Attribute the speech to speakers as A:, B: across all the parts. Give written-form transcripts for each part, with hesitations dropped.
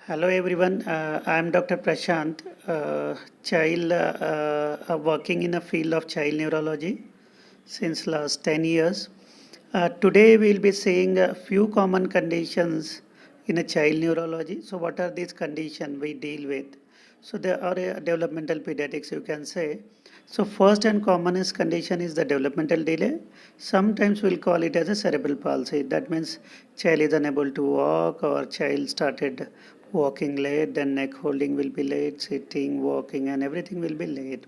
A: Hello everyone, I am Dr. Prashanth, working in the field of child neurology since last 10 years. Today we will be seeing a few common conditions in a child neurology. So what are these conditions we deal with? So there are developmental pediatrics, you can say. So first and commonest condition is the developmental delay. Sometimes we'll call it as a cerebral palsy. That means child is unable to walk or child started walking late, then neck holding will be late, sitting, walking and everything will be late.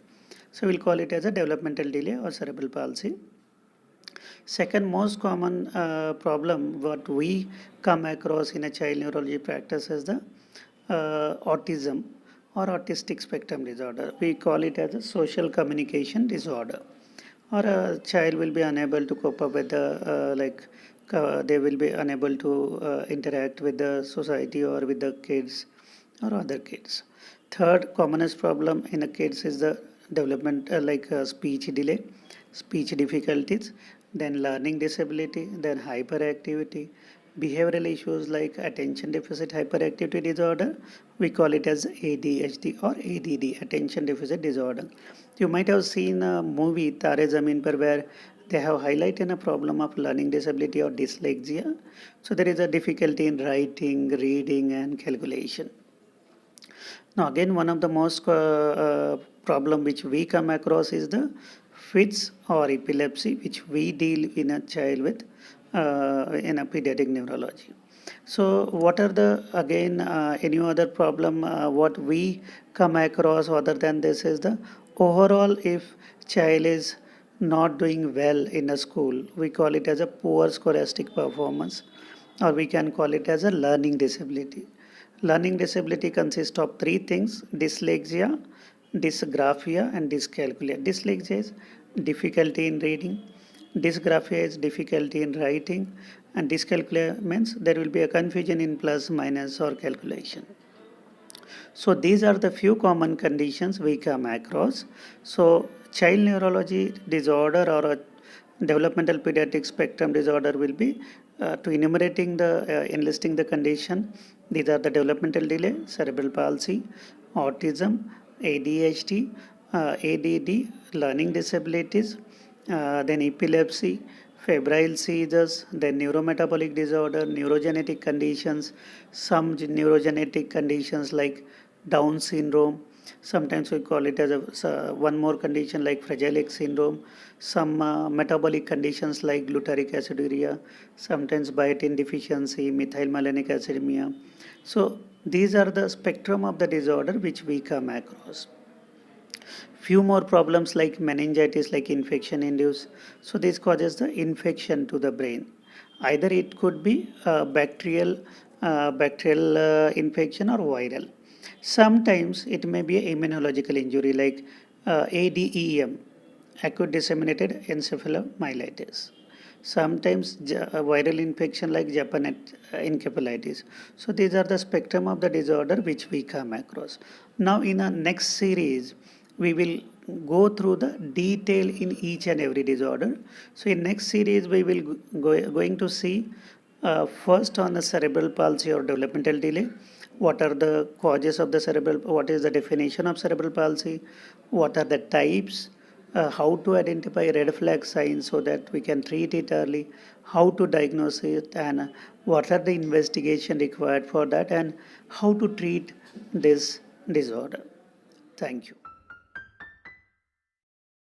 A: So we'll call it as a developmental delay or cerebral palsy. Second most common problem what we come across in a child neurology practice is the autism or autistic spectrum disorder. We call it as a social communication disorder. Or a child will be unable to cope up with they will be unable to interact with the society or with the kids or other kids. Third commonest problem in the kids is the development speech delay, speech difficulties, then learning disability, then hyperactivity, behavioral issues like attention deficit hyperactivity disorder. We call it as ADHD or ADD, attention deficit disorder. You might have seen a movie Tare Zameen Par where they have highlighted a problem of learning disability or dyslexia. So there is a difficulty in writing, reading and calculation. Now again, one of the most problem which we come across is the fits or epilepsy, which we deal in a child with in a pediatric neurology. So what are the again any other problem what we come across other than this is the overall if child is not doing well in a school, we call it as a poor scholastic performance or we can call it as a learning disability. Learning disability consists of three things: dyslexia, dysgraphia and dyscalculia. Dyslexia is difficulty in reading, dysgraphia is difficulty in writing, and dyscalculia means there will be a confusion in plus, minus or calculation. So these are the few common conditions we come across. So child neurology disorder or a developmental pediatric spectrum disorder will be to enumerating the enlisting the condition. These are the developmental delay, cerebral palsy, autism, ADHD, ADD, learning disabilities, then epilepsy, febrile seizures, then neurometabolic disorder, neurogenetic conditions, some neurogenetic conditions like Down syndrome. Sometimes we call it as one more condition like Fragile X syndrome, some metabolic conditions like glutaric aciduria, sometimes biotin deficiency, methylmalonic acidemia. So these are the spectrum of the disorder which we come across. Few more problems like meningitis, like infection induced. So this causes the infection to the brain. Either it could be bacterial infection or viral. Sometimes it may be an immunological injury like ADEM, acute disseminated encephalomyelitis. Sometimes viral infection like Japan encephalitis. So these are the spectrum of the disorder which we come across. Now in our next series, we will go through the detail in each and every disorder. So in next series, we will going to see first on the cerebral palsy or developmental delay. What are the causes of the cerebral? What is the definition of cerebral palsy? What are the types? How to identify red flag signs so that we can treat it early, how to diagnose it, and what are the investigation required for that, and how to treat this disorder. Thank you.